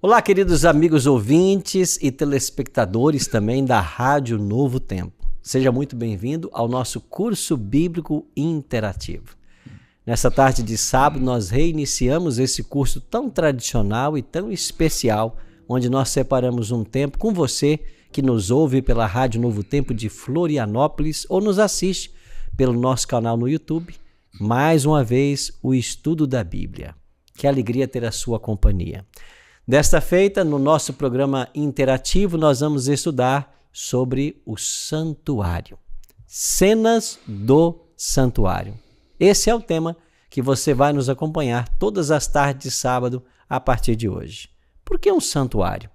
Olá, queridos amigos ouvintes e telespectadores também da Rádio Novo Tempo. Seja muito bem-vindo ao nosso curso bíblico interativo. Nessa tarde de sábado, nós reiniciamos esse curso tão tradicional e tão especial, onde nós separamos um tempo com você que nos ouve pela Rádio Novo Tempo de Florianópolis ou nos assiste pelo nosso canal no YouTube. Mais uma vez, o estudo da Bíblia. Que alegria ter a sua companhia. Desta feita, no nosso programa interativo, nós vamos estudar sobre o santuário. Cenas do santuário. Esse é o tema que você vai nos acompanhar todas as tardes de sábado a partir de hoje. Por que um santuário?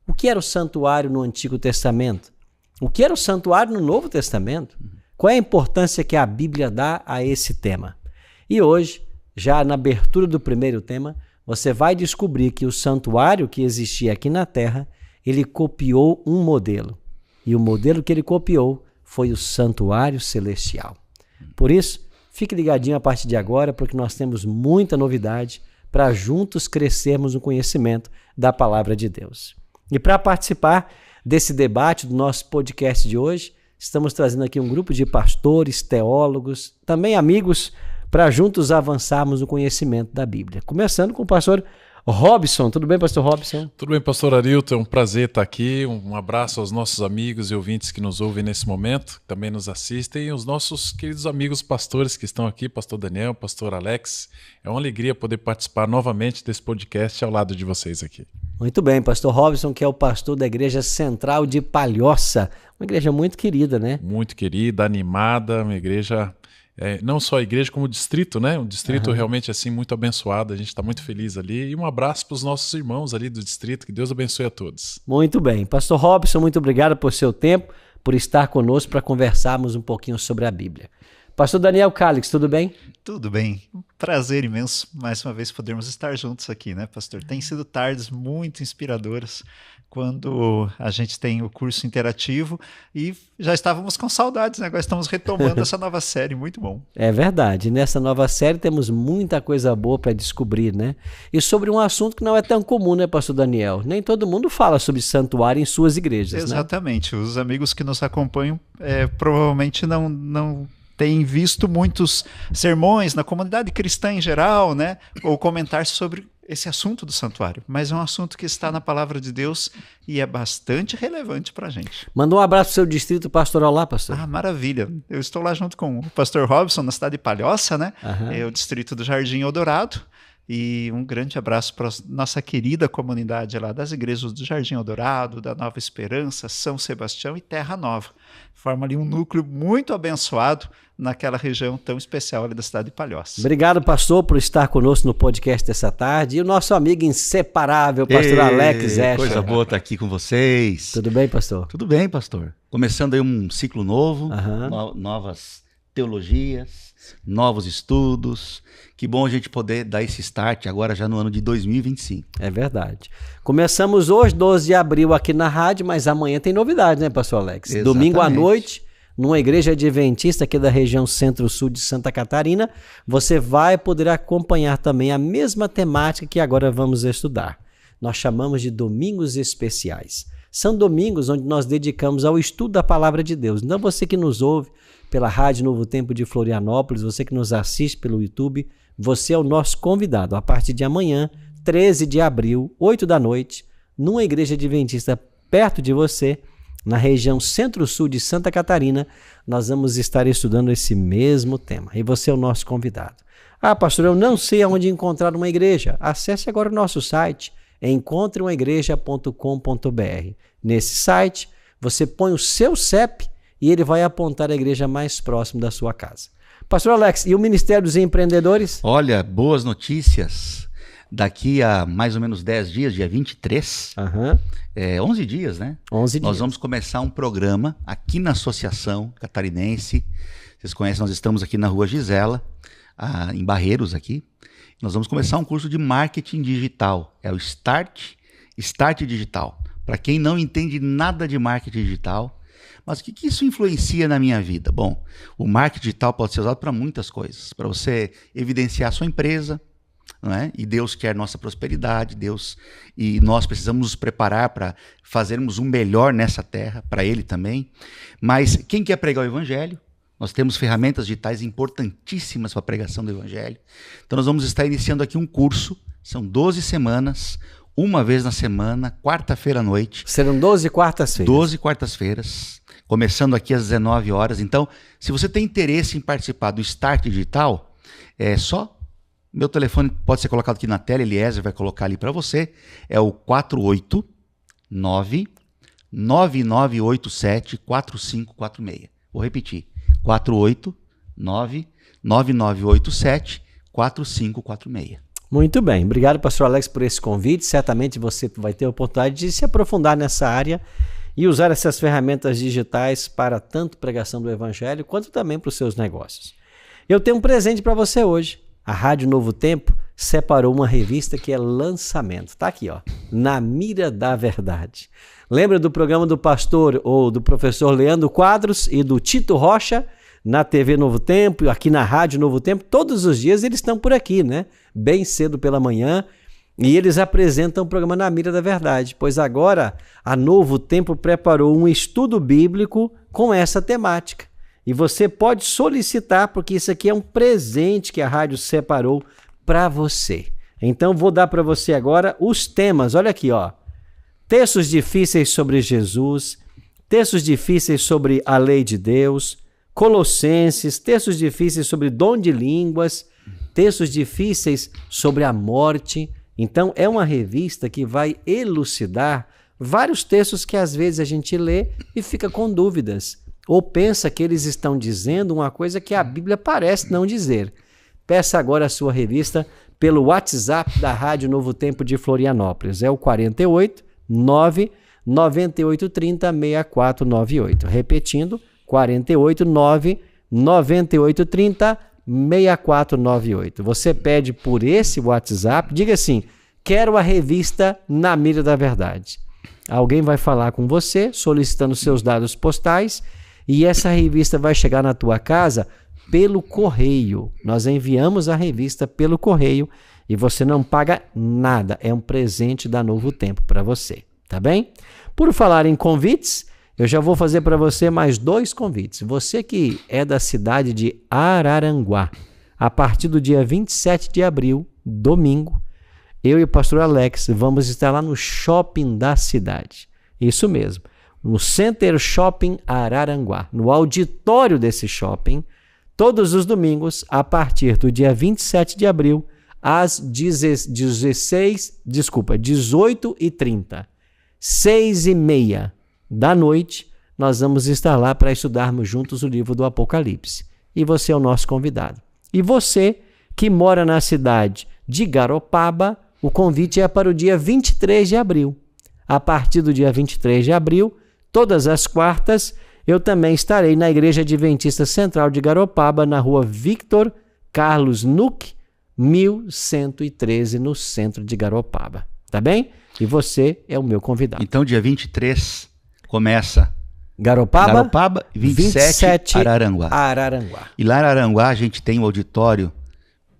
O que era o santuário no Antigo Testamento? O que era o santuário no Novo Testamento? Qual é a importância que a Bíblia dá a esse tema? E hoje, já na abertura do primeiro tema, você vai descobrir que o santuário que existia aqui na Terra, ele copiou um modelo. E o modelo que ele copiou foi o santuário celestial. Por isso, fique ligadinho a partir de agora, porque nós temos muita novidade para juntos crescermos no conhecimento da Palavra de Deus. E para participar desse debate do nosso podcast de hoje, estamos trazendo aqui um grupo de pastores, teólogos, também amigos, para juntos avançarmos no conhecimento da Bíblia. Começando com o pastor Robson. Tudo bem, pastor Robson? Tudo bem, pastor Arilton. É um prazer estar aqui. Um abraço aos nossos amigos e ouvintes que nos ouvem nesse momento, que também nos assistem, e os nossos queridos amigos pastores que estão aqui, pastor Daniel, pastor Alex. É uma alegria poder participar novamente desse podcast ao lado de vocês aqui. Muito bem, pastor Robson, que é o pastor da Igreja Central de Palhoça. Uma igreja muito querida, né? Muito querida, animada, uma igreja... não só a igreja, como o distrito, né? Um distrito realmente assim muito abençoado, a gente está muito feliz ali. E um abraço para os nossos irmãos ali do distrito, que Deus abençoe a todos. Muito bem. Pastor Robson, muito obrigado por seu tempo, por estar conosco para conversarmos um pouquinho sobre a Bíblia. Pastor Daniel Calix, tudo bem? Tudo bem. Um prazer imenso, mais uma vez, podermos estar juntos aqui, né, pastor? Tem sido tardes muito inspiradoras quando a gente tem o curso interativo e já estávamos com saudades, né? Agora estamos retomando essa nova série, muito bom. É verdade, nessa nova série temos muita coisa boa para descobrir, né? E sobre um assunto que não é tão comum, né, pastor Daniel? Nem todo mundo fala sobre santuário em suas igrejas, Exatamente. Né? Os amigos que nos acompanham provavelmente não têm visto muitos sermões na comunidade cristã em geral, né? Ou comentar sobre esse assunto do santuário, mas é um assunto que está na palavra de Deus e é bastante relevante para a gente. Manda um abraço para o seu distrito pastoral lá, pastor. Ah, maravilha. Eu estou lá junto com o pastor Robson, na cidade de Palhoça, né? É o distrito do Jardim Eldorado. E um grande abraço para a nossa querida comunidade lá das igrejas do Jardim Eldorado, da Nova Esperança, São Sebastião e Terra Nova. Forma ali um núcleo muito abençoado naquela região tão especial ali da cidade de Palhoça. Obrigado, pastor, por estar conosco no podcast dessa tarde. E o nosso amigo inseparável, pastor Alex Escher. Coisa boa estar aqui com vocês. Tudo bem, pastor? Tudo bem, pastor. Começando aí um ciclo novo, novas teologias, novos estudos. Que bom a gente poder dar esse start agora já no ano de 2025. É verdade. Começamos hoje, 12 de abril, aqui na rádio, mas amanhã tem novidade, né, pastor Alex? Exatamente. Domingo à noite, numa igreja adventista aqui da região centro-sul de Santa Catarina, você vai poder acompanhar também a mesma temática que agora vamos estudar. Nós chamamos de Domingos Especiais. São domingos onde nós dedicamos ao estudo da Palavra de Deus. Então você que nos ouve pela Rádio Novo Tempo de Florianópolis, você que nos assiste pelo YouTube, você é o nosso convidado. A partir de amanhã, 13 de abril, 8 da noite, numa igreja adventista perto de você, na região centro-sul de Santa Catarina, nós vamos estar estudando esse mesmo tema. E você é o nosso convidado. Ah, pastor, eu não sei aonde encontrar uma igreja. Acesse agora o nosso site, encontreumaigreja.com.br. Nesse site, você põe o seu CEP e ele vai apontar a igreja mais próxima da sua casa. Pastor Alex, e o Ministério dos Empreendedores? Olha, boas notícias. Daqui a mais ou menos 10 dias, dia 23, 11 dias, né? 11 dias. Nós vamos começar um programa aqui na Associação Catarinense. Vocês conhecem, nós estamos aqui na Rua Gisela, em Barreiros aqui. Nós vamos começar um curso de marketing digital. É o Start Digital. Para quem não entende nada de marketing digital, mas o que isso influencia na minha vida? Bom, o marketing digital pode ser usado para muitas coisas. Para você evidenciar a sua empresa, não é? E Deus quer nossa prosperidade, e nós precisamos nos preparar para fazermos o melhor nessa terra, para Ele também. Mas quem quer pregar o Evangelho, nós temos ferramentas digitais importantíssimas para a pregação do Evangelho. Então nós vamos estar iniciando aqui um curso, são 12 semanas, uma vez na semana, quarta-feira à noite. Serão 12 quartas-feiras. 12 quartas-feiras, começando aqui às 19 horas. Então, se você tem interesse em participar do Start Digital, é só... Meu telefone pode ser colocado aqui na tela, Eliezer vai colocar ali para você. É o 489-9987-4546. Vou repetir. 489-9987-4546. Muito bem. Obrigado, pastor Alex, por esse convite. Certamente você vai ter a oportunidade de se aprofundar nessa área e usar essas ferramentas digitais para tanto pregação do Evangelho quanto também para os seus negócios. Eu tenho um presente para você hoje. A Rádio Novo Tempo separou uma revista que é lançamento. Está aqui, ó, Na Mira da Verdade. Lembra do programa do pastor ou do professor Leandro Quadros e do Tito Rocha na TV Novo Tempo, aqui na Rádio Novo Tempo? Todos os dias eles estão por aqui, né? Bem cedo pela manhã. E eles apresentam o programa Na Mira da Verdade, pois agora a Novo Tempo preparou um estudo bíblico com essa temática. E você pode solicitar, porque isso aqui é um presente que a rádio separou para você. Então, vou dar para você agora os temas. Olha aqui, ó. Textos difíceis sobre Jesus, textos difíceis sobre a lei de Deus, Colossenses, textos difíceis sobre dom de línguas, textos difíceis sobre a morte. Então, é uma revista que vai elucidar vários textos que às vezes a gente lê e fica com dúvidas. Ou pensa que eles estão dizendo uma coisa que a Bíblia parece não dizer. Peça agora a sua revista pelo WhatsApp da Rádio Novo Tempo de Florianópolis. É o 48 9 9830 6498. Repetindo, 48 9 9830 6498. Você pede por esse WhatsApp, diga assim, quero a revista Na Mira da Verdade. Alguém vai falar com você, solicitando seus dados postais, e essa revista vai chegar na tua casa pelo correio. Nós enviamos a revista pelo correio e você não paga nada. É um presente da Novo Tempo para você, tá bem? Por falar em convites, eu já vou fazer para você mais 2 convites. Você que é da cidade de Araranguá, a partir do dia 27 de abril, domingo, eu e o pastor Alex vamos estar lá no shopping da cidade. Isso mesmo. No Center Shopping Araranguá, no auditório desse shopping, todos os domingos, a partir do dia 27 de abril, às 18h30, 6h30 da noite, nós vamos estar lá para estudarmos juntos o livro do Apocalipse. E você é o nosso convidado. E você que mora na cidade de Garopaba, o convite é para o dia 23 de abril. A partir do dia 23 de abril, todas as quartas, eu também estarei na Igreja Adventista Central de Garopaba, na rua Victor Carlos Nuck, 1113, no centro de Garopaba. Tá bem? E você é o meu convidado. Então, dia 23 começa Garopaba 27 Araranguá. E lá em Araranguá a gente tem um auditório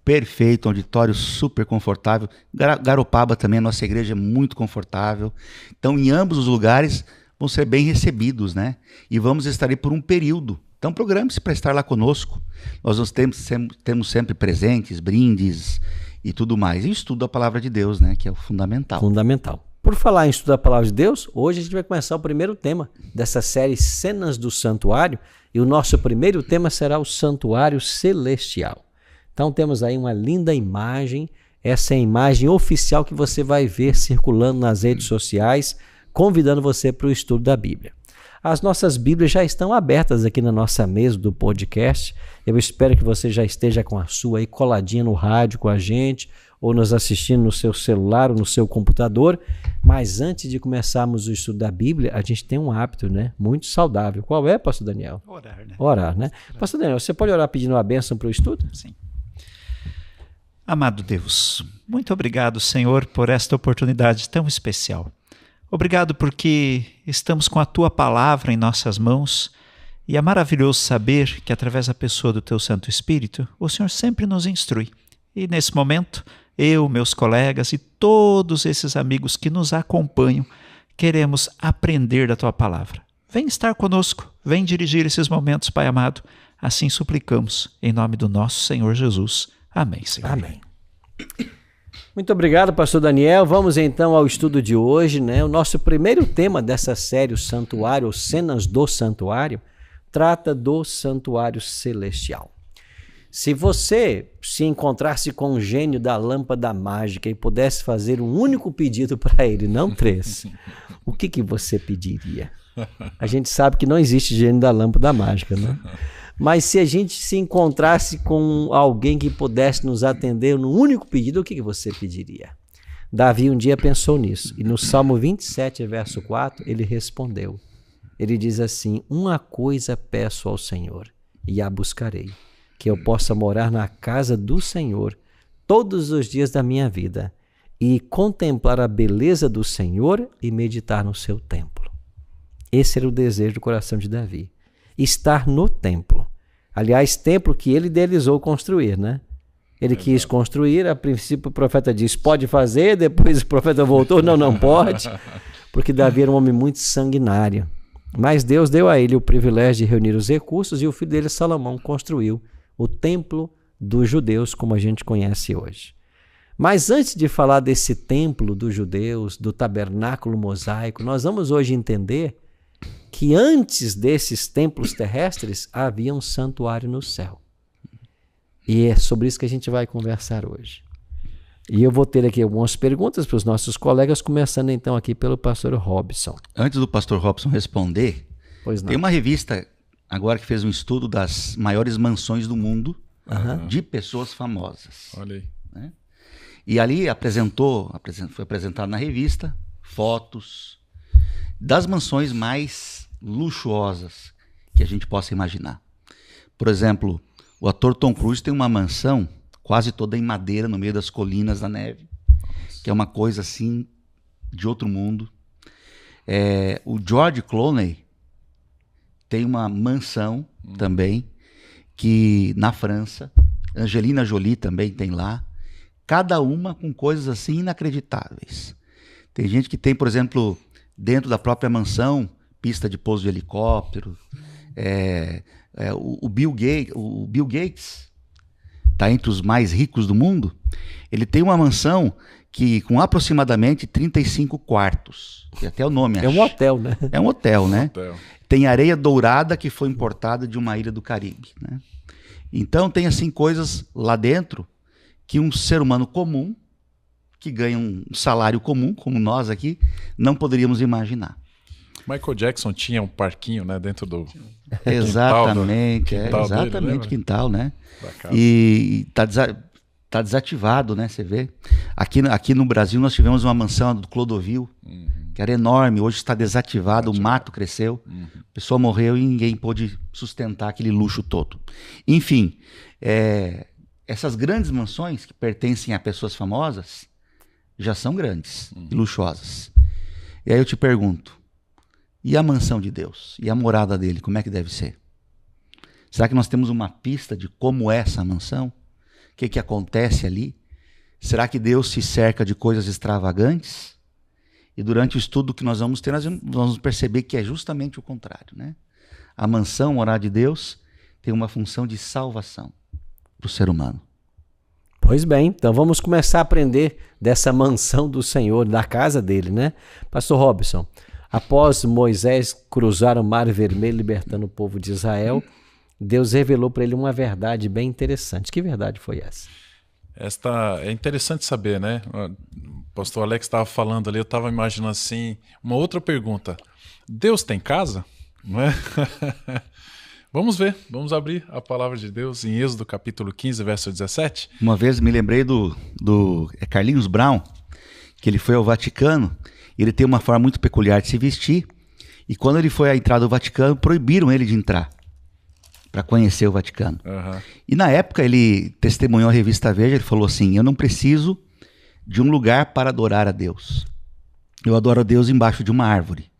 perfeito, um auditório super confortável. Garopaba também, a nossa igreja é muito confortável. Então, em ambos os lugares vão ser bem recebidos, né? E vamos estar aí por um período. Então, programe-se para estar lá conosco. Nós temos sempre presentes, brindes e tudo mais. E o estudo da Palavra de Deus, né? Que é o fundamental. Fundamental. Por falar em estudo da Palavra de Deus, hoje a gente vai começar o primeiro tema dessa série Cenas do Santuário. E o nosso primeiro tema será o Santuário Celestial. Então, temos aí uma linda imagem. Essa é a imagem oficial que você vai ver circulando nas redes sociais, convidando você para o estudo da Bíblia. As nossas Bíblias já estão abertas aqui na nossa mesa do podcast. Eu espero que você já esteja com a sua aí coladinha no rádio com a gente, ou nos assistindo no seu celular ou no seu computador. Mas antes de começarmos o estudo da Bíblia, a gente tem um hábito, né, muito saudável. Qual é, pastor Daniel? Orar, né? Orar, né? Pastor Daniel, você pode orar pedindo uma bênção para o estudo? Sim. Amado Deus, muito obrigado, Senhor, por esta oportunidade tão especial. Obrigado porque estamos com a Tua Palavra em nossas mãos e é maravilhoso saber que através da pessoa do Teu Santo Espírito, o Senhor sempre nos instrui. E nesse momento, eu, meus colegas e todos esses amigos que nos acompanham, queremos aprender da Tua palavra. Vem estar conosco, vem dirigir esses momentos, Pai amado. Assim suplicamos, em nome do nosso Senhor Jesus. Amém, Senhor. Amém. Muito obrigado, pastor Daniel. Vamos então ao estudo de hoje, né? O nosso primeiro tema dessa série, o Santuário, ou Cenas do Santuário, trata do Santuário Celestial. Se você se encontrasse com um gênio da lâmpada mágica e pudesse fazer um único pedido para ele, não 3, o que você pediria? A gente sabe que não existe gênio da lâmpada mágica, né? Mas se a gente se encontrasse com alguém que pudesse nos atender num único pedido, o que você pediria? Davi um dia pensou nisso, e no Salmo 27, verso 4, ele respondeu. Ele diz assim: uma coisa peço ao Senhor, e a buscarei, que eu possa morar na casa do Senhor todos os dias da minha vida, e contemplar a beleza do Senhor e meditar no seu templo. Esse era o desejo do coração de Davi, estar no templo. Aliás, templo que ele idealizou construir, né? Ele quis construir, a princípio o profeta disse, pode fazer, depois o profeta voltou, não pode, porque Davi era um homem muito sanguinário. Mas Deus deu a ele o privilégio de reunir os recursos e o filho dele, Salomão, construiu o templo dos judeus, como a gente conhece hoje. Mas antes de falar desse templo dos judeus, do tabernáculo mosaico, nós vamos hoje entender que antes desses templos terrestres havia um santuário no céu. E é sobre isso que a gente vai conversar hoje. E eu vou ter aqui algumas perguntas para os nossos colegas, começando então aqui pelo pastor Robson. Antes do pastor Robson responder, tem uma revista agora que fez um estudo das maiores mansões do mundo de pessoas famosas. Olha aí. Né? E ali foi apresentado na revista fotos das mansões mais luxuosas que a gente possa imaginar. Por exemplo, o ator Tom Cruise tem uma mansão quase toda em madeira no meio das colinas da neve, que é uma coisa assim de outro mundo. O George Clooney tem uma mansão também que na França, Angelina Jolie também tem lá, cada uma com coisas assim inacreditáveis. Tem gente que tem, por exemplo, dentro da própria mansão, pista de pouso de helicóptero. O Bill Gates está entre os mais ricos do mundo. Ele tem uma mansão que com aproximadamente 35 quartos. E até o nome é um hotel, né? É um hotel, né? Tem areia dourada que foi importada de uma ilha do Caribe, né? Então tem assim coisas lá dentro que um ser humano comum, que ganha um salário comum, como nós aqui, não poderíamos imaginar. Michael Jackson tinha um parquinho, né, dentro do exatamente, quintal dele, né? E tá desativado, né? Você vê. Aqui no Brasil nós tivemos uma mansão do Clodovil, que era enorme, hoje está desativado, o mato cresceu, a pessoa morreu e ninguém pôde sustentar aquele luxo todo. Enfim, essas grandes mansões que pertencem a pessoas famosas já são grandes e luxuosas. E aí eu te pergunto, e a mansão de Deus? E a morada dele, como é que deve ser? Será que nós temos uma pista de como é essa mansão? O que acontece ali? Será que Deus se cerca de coisas extravagantes? E durante o estudo que nós vamos ter, nós vamos perceber que é justamente o contrário, né? A mansão, morada de Deus, tem uma função de salvação para o ser humano. Pois bem, então vamos começar a aprender dessa mansão do Senhor, da casa dele, né? Pastor Robson, após Moisés cruzar o Mar Vermelho libertando o povo de Israel, Deus revelou para ele uma verdade bem interessante. Que verdade foi essa? Esta é interessante saber, né? O pastor Alex estava falando ali, eu estava imaginando assim, uma outra pergunta. Deus tem casa? Não é? Vamos ver, vamos abrir a palavra de Deus em Êxodo capítulo 15, verso 17. Uma vez me lembrei do Carlinhos Brown, que ele foi ao Vaticano, e ele tem uma forma muito peculiar de se vestir, e quando ele foi à entrada do Vaticano, proibiram ele de entrar para conhecer o Vaticano. E na época ele testemunhou a revista Veja, ele falou assim, eu não preciso de um lugar para adorar a Deus. Eu adoro a Deus embaixo de uma árvore.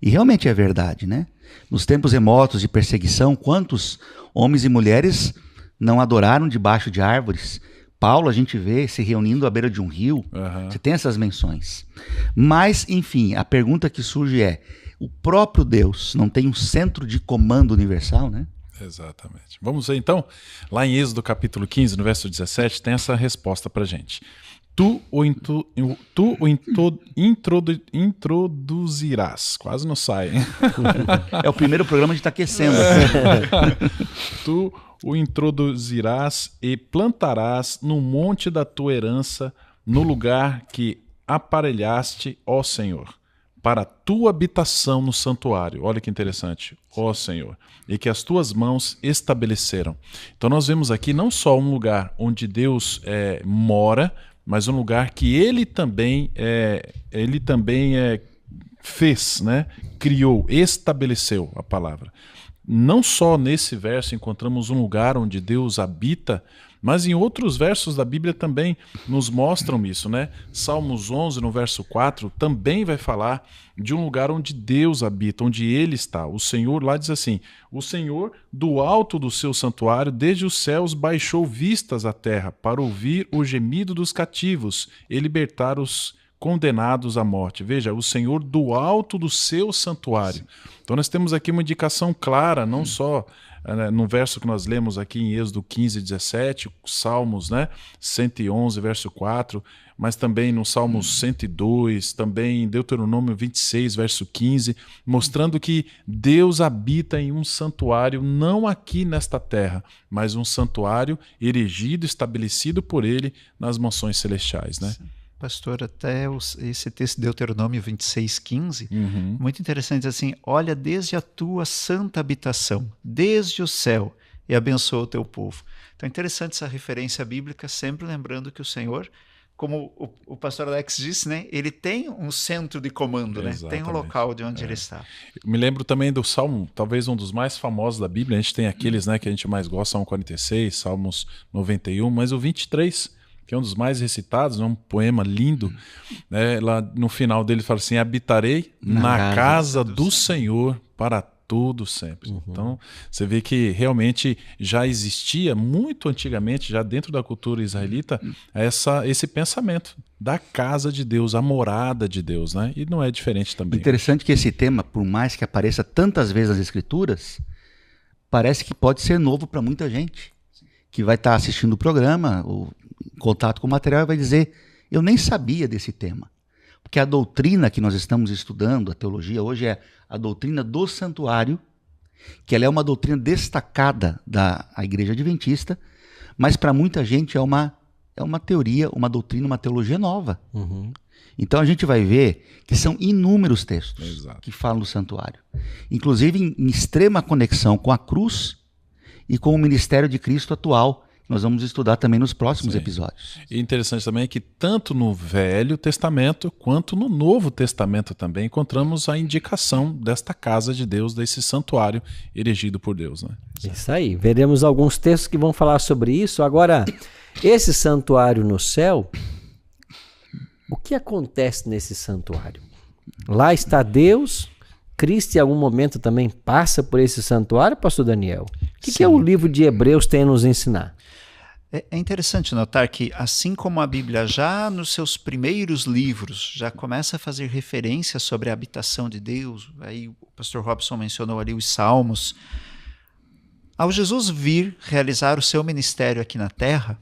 E realmente é verdade, né? Nos tempos remotos de perseguição, quantos homens e mulheres não adoraram debaixo de árvores, Paulo a gente vê se reunindo à beira de um rio, você tem essas menções. Mas, enfim, a pergunta que surge é, o próprio Deus não tem um centro de comando universal, né? Exatamente. Vamos ver então, lá em Êxodo capítulo 15, no verso 17, tem essa resposta pra gente. Tu o introduzirás. Quase não sai, hein? É o primeiro programa de estar aquecendo. Tu o introduzirás e plantarás no monte da tua herança, no lugar que aparelhaste, ó Senhor, para a tua habitação no santuário. Olha que interessante, ó Senhor, e que as tuas mãos estabeleceram. Então nós vemos aqui não só um lugar onde Deus mora, mas um lugar que ele também fez, né? Criou, estabeleceu a palavra. Não só nesse verso encontramos um lugar onde Deus habita, mas em outros versos da Bíblia também nos mostram isso, né? Salmos 11, no verso 4, também vai falar de um lugar onde Deus habita, onde Ele está. O Senhor lá diz assim, o Senhor do alto do seu santuário, desde os céus, baixou vistas à terra para ouvir o gemido dos cativos e libertar os condenados à morte. Veja, o Senhor do alto do seu santuário. Então nós temos aqui uma indicação clara, não só no verso que nós lemos aqui em Êxodo 15, 17, Salmos 111, verso 4, mas também no Salmos 102, também em Deuteronômio 26, verso 15, mostrando que Deus habita em um santuário, não aqui nesta terra, mas um santuário erigido, estabelecido por Ele nas mansões celestiais, né? Pastor, até esse texto de Deuteronômio 26, 15, muito interessante, assim, olha desde a tua santa habitação, desde o céu, e abençoa o teu povo. Então é interessante essa referência bíblica, sempre lembrando que o Senhor, como o pastor Alex disse, né, ele tem um centro de comando, né? Tem um local de onde ele está. Eu me lembro também do Salmo, talvez um dos mais famosos da Bíblia, a gente tem aqueles, né, que a gente mais gosta, Salmo 46, Salmos 91, mas o 23, que é um dos mais recitados, é um poema lindo, né? Lá no final dele fala assim, habitarei na casa do Senhor para todo sempre. Então, você vê que realmente já existia, muito antigamente, já dentro da cultura israelita, esse pensamento da casa de Deus, a morada de Deus, né? E não é diferente também. Interessante que esse tema, por mais que apareça tantas vezes nas Escrituras, parece que pode ser novo para muita gente, que vai estar assistindo o programa, ou em contato com o material, e vai dizer, eu nem sabia desse tema. Porque a doutrina que nós estamos estudando, a teologia hoje, é a doutrina do santuário, que ela é uma doutrina destacada da Igreja Adventista, mas para muita gente é uma teoria, uma doutrina, uma teologia nova. Então a gente vai ver que são inúmeros textos que falam do santuário. Inclusive em extrema conexão com a cruz e com o ministério de Cristo atual, que nós vamos estudar também nos próximos episódios. E interessante também é que tanto no Velho Testamento quanto no Novo Testamento também encontramos a indicação desta casa de Deus, desse santuário erigido por Deus, né? Isso aí. Veremos alguns textos que vão falar sobre isso. Agora, esse santuário no céu, o que acontece nesse santuário? Lá está Deus. Cristo em algum momento também passa por esse santuário, pastor Daniel? O que é o livro de Hebreus tem a nos ensinar? É interessante notar que, assim como a Bíblia já nos seus primeiros livros já começa a fazer referência sobre a habitação de Deus, aí o pastor Robson mencionou ali os Salmos, ao Jesus vir realizar o seu ministério aqui na terra,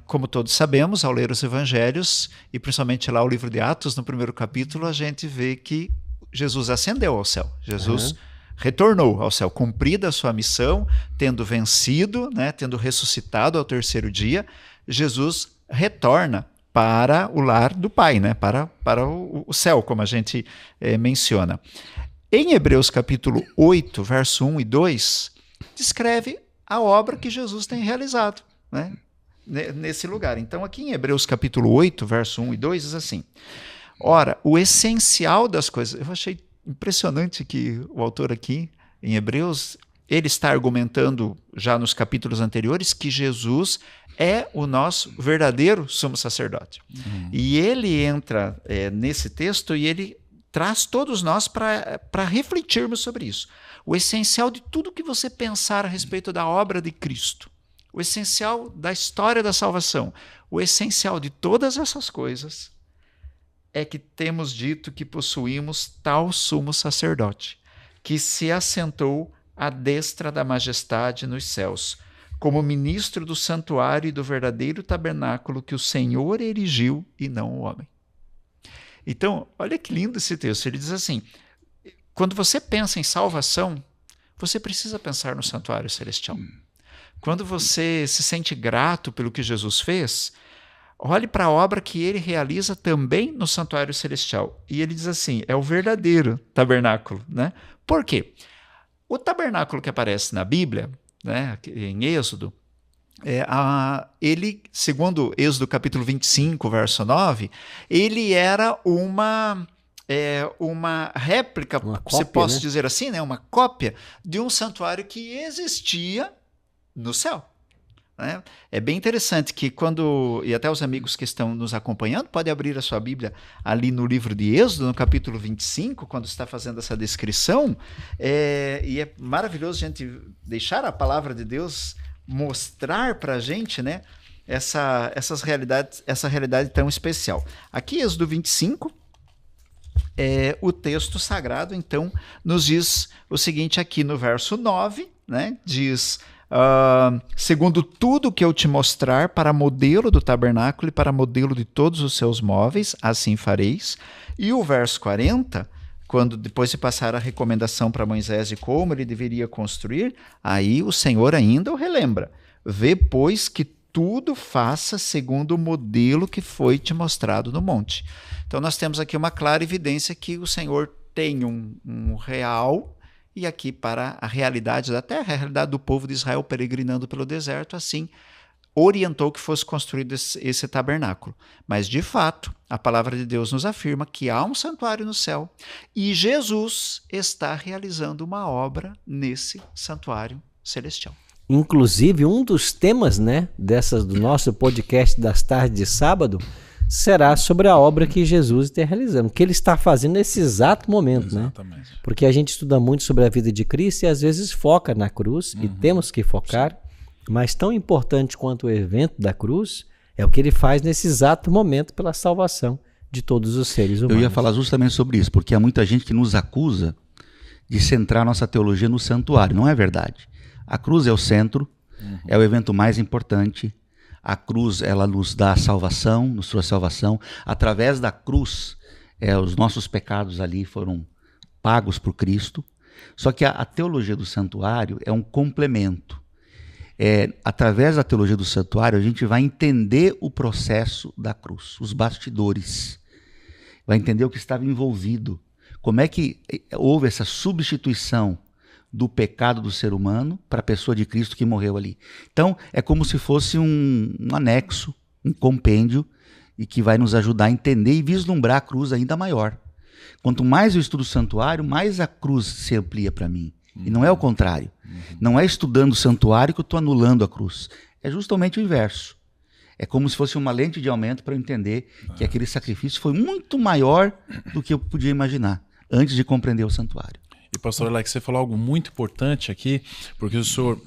como todos sabemos, ao ler os evangelhos, e principalmente lá o livro de Atos, no primeiro capítulo, a gente vê que Jesus ascendeu ao céu. Jesus retornou ao céu, cumprida a sua missão, tendo vencido, né, tendo ressuscitado ao terceiro dia, Jesus retorna para o lar do Pai, né, para o céu, como a gente menciona. Em Hebreus capítulo 8, verso 1 e 2, descreve a obra que Jesus tem realizado, né, nesse lugar. Então aqui em Hebreus capítulo 8, verso 1 e 2, diz assim: ora, o essencial das coisas... Eu achei impressionante que o autor aqui, em Hebreus, ele está argumentando já nos capítulos anteriores que Jesus é o nosso verdadeiro sumo sacerdote. E ele entra nesse texto e ele traz todos nós para refletirmos sobre isso. O essencial de tudo que você pensar a respeito da obra de Cristo, o essencial da história da salvação, o essencial de todas essas coisas é que temos dito que possuímos tal sumo sacerdote, que se assentou à destra da majestade nos céus, como ministro do santuário e do verdadeiro tabernáculo que o Senhor erigiu e não o homem. Então, olha que lindo esse texto. Ele diz assim, quando você pensa em salvação, você precisa pensar no santuário celestial. Quando você se sente grato pelo que Jesus fez, olhe para a obra que ele realiza também no santuário celestial. E ele diz assim, é o verdadeiro tabernáculo, né? Por quê? O tabernáculo que aparece na Bíblia, né, em Êxodo, ele, segundo Êxodo capítulo 25, verso 9, ele era uma réplica, uma cópia, se posso né? dizer assim, né, uma cópia de um santuário que existia no céu. Né? É bem interessante que e até os amigos que estão nos acompanhando, podem abrir a sua Bíblia ali no livro de Êxodo, no capítulo 25, quando está fazendo essa descrição, e é maravilhoso a gente deixar a palavra de Deus mostrar para a gente, né, essa realidade tão especial. Aqui, Êxodo 25, o texto sagrado, então, nos diz o seguinte aqui no verso 9, né, diz... segundo tudo que eu te mostrar para modelo do tabernáculo e para modelo de todos os seus móveis, assim fareis. E o verso 40, quando depois de passar a recomendação para Moisés de como ele deveria construir, aí o Senhor ainda o relembra. Vê, pois, que tudo faça segundo o modelo que foi te mostrado no monte. Então nós temos aqui uma clara evidência que o Senhor tem um real... E aqui para a realidade da terra, a realidade do povo de Israel peregrinando pelo deserto, assim, orientou que fosse construído esse tabernáculo. Mas, de fato, a palavra de Deus nos afirma que há um santuário no céu e Jesus está realizando uma obra nesse santuário celestial. Inclusive, um dos temas, né, do nosso podcast das tardes de sábado será sobre a obra que Jesus está realizando, que ele está fazendo nesse exato momento, Exatamente. né? Porque a gente estuda muito sobre a vida de Cristo e às vezes foca na cruz, e temos que focar, mas tão importante quanto o evento da cruz é o que ele faz nesse exato momento pela salvação de todos os seres humanos. Eu ia falar justamente sobre isso, porque há muita gente que nos acusa de centrar nossa teologia no santuário. Não é verdade. A cruz é o centro, é o evento mais importante. A cruz, ela nos dá a salvação, nos trouxe salvação. Através da cruz, os nossos pecados ali foram pagos por Cristo. Só que a teologia do santuário é um complemento. Através da teologia do santuário, a gente vai entender o processo da cruz, os bastidores. Vai entender o que estava envolvido. Como é que houve essa substituição do pecado do ser humano para a pessoa de Cristo que morreu ali. Então, é como se fosse um anexo, um compêndio, e que vai nos ajudar a entender e vislumbrar a cruz ainda maior. Quanto mais eu estudo o santuário, mais a cruz se amplia para mim. E não é o contrário. Não é estudando o santuário que eu estou anulando a cruz. É justamente o inverso. É como se fosse uma lente de aumento para eu entender que aquele sacrifício foi muito maior do que eu podia imaginar, antes de compreender o santuário. E pastor Alex, você falou algo muito importante aqui, porque o senhor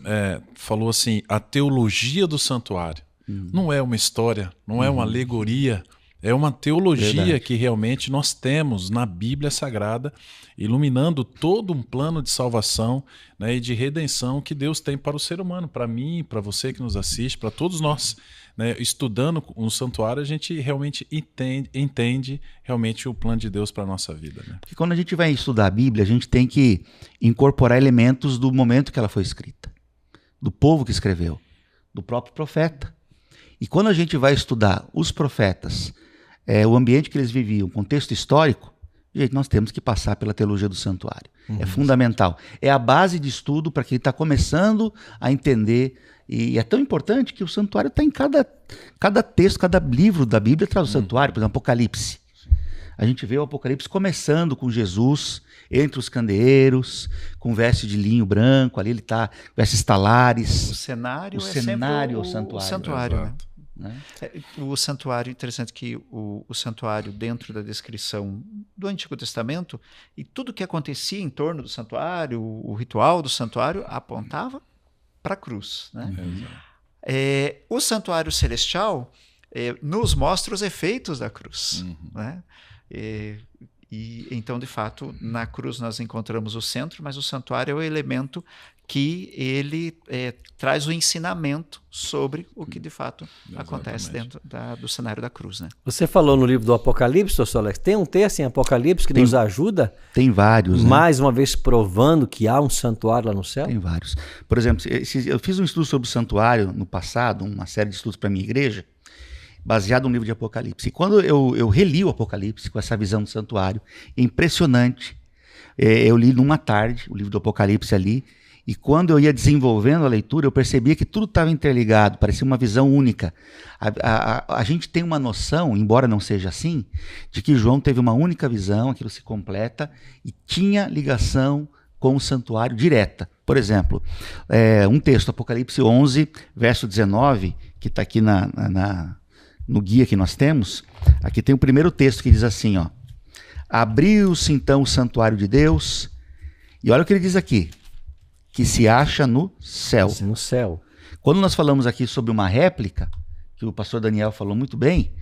falou assim, a teologia do santuário. Não é uma história, não é uma alegoria, é uma teologia Verdade. que realmente nós temos na Bíblia Sagrada, iluminando todo um plano de salvação, né, e de redenção que Deus tem para o ser humano, para mim, para você que nos assiste, para todos nós. Né, estudando no santuário, a gente realmente entende realmente o plano de Deus para a nossa vida. Né? Porque quando a gente vai estudar a Bíblia, a gente tem que incorporar elementos do momento que ela foi escrita, do povo que escreveu, do próprio profeta. E quando a gente vai estudar os profetas, o ambiente que eles viviam, o contexto histórico, gente, nós temos que passar pela teologia do santuário. É fundamental. É a base de estudo para quem está começando a entender. E é tão importante que o santuário está em cada texto, cada livro da Bíblia traz o santuário, por exemplo, Apocalipse. A gente vê o Apocalipse começando com Jesus entre os candeeiros, com veste de linho branco, ali ele está, vestes talares. O cenário é o santuário. O santuário, né? O santuário, interessante que o santuário, dentro da descrição do Antigo Testamento, e tudo que acontecia em torno do santuário, o ritual do santuário, apontava para a cruz. Né? O santuário celestial nos mostra os efeitos da cruz. Né? E então, de fato, na cruz nós encontramos o centro, mas o santuário é o elemento que ele traz o ensinamento sobre o que de fato acontece dentro do cenário da cruz. Né? Você falou no livro do Apocalipse, Pastor Alex, tem um texto em Apocalipse que nos ajuda? Tem vários. Mais uma vez provando que há um santuário lá no céu? Tem vários. Por exemplo, eu fiz um estudo sobre o santuário no passado, uma série de estudos para a minha igreja, baseado no livro de Apocalipse. E quando eu reli o Apocalipse com essa visão do santuário, é impressionante. Eu li numa tarde o livro do Apocalipse ali, e quando eu ia desenvolvendo a leitura, eu percebia que tudo estava interligado, parecia uma visão única. A gente tem uma noção, embora não seja assim, de que João teve uma única visão, aquilo se completa, e tinha ligação com o santuário direta. Por exemplo, um texto, Apocalipse 11, verso 19, que está aqui no guia que nós temos, aqui tem o primeiro texto que diz assim, ó: abriu-se então o santuário de Deus, e olha o que ele diz aqui, que se acha no céu. No céu. Quando nós falamos aqui sobre uma réplica, que o pastor Daniel falou muito bem,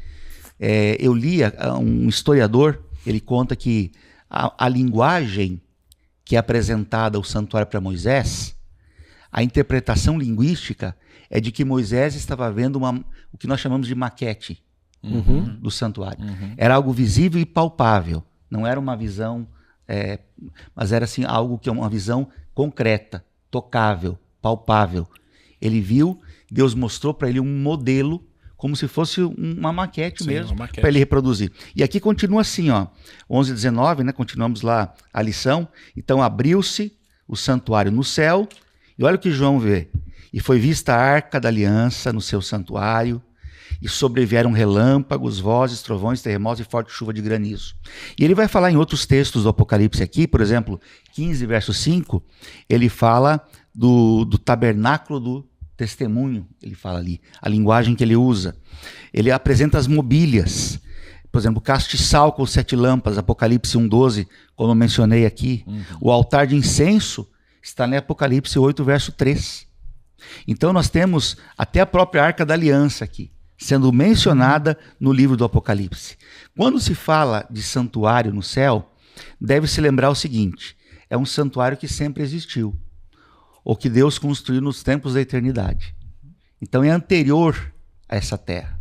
eu li um historiador, ele conta que a linguagem que é apresentada ao santuário para Moisés, a interpretação linguística é de que Moisés estava vendo o que nós chamamos de maquete do santuário. Era algo visível e palpável, não era uma visão, mas era assim, algo que é uma visão concreta, tocável, palpável. Ele viu, Deus mostrou para ele um modelo, como se fosse uma maquete mesmo, para ele reproduzir. E aqui continua assim, ó, 11:19, né? Continuamos lá a lição. Então abriu-se o santuário no céu, e olha o que João vê. E foi vista a arca da aliança no seu santuário, e sobrevieram relâmpagos, vozes, trovões, terremotos e forte chuva de granizo. E ele vai falar em outros textos do Apocalipse aqui, por exemplo, 15, verso 5, ele fala do tabernáculo do testemunho, ele fala ali, a linguagem que ele usa. Ele apresenta as mobílias, por exemplo, o castiçal com 7 lâmpadas, Apocalipse 1:12, como eu mencionei aqui. O altar de incenso está em Apocalipse 8, verso 3. Então nós temos até a própria Arca da Aliança aqui, sendo mencionada no livro do Apocalipse. Quando se fala de santuário no céu, deve-se lembrar o seguinte: é um santuário que sempre existiu, ou que Deus construiu nos tempos da eternidade. Então é anterior a essa terra,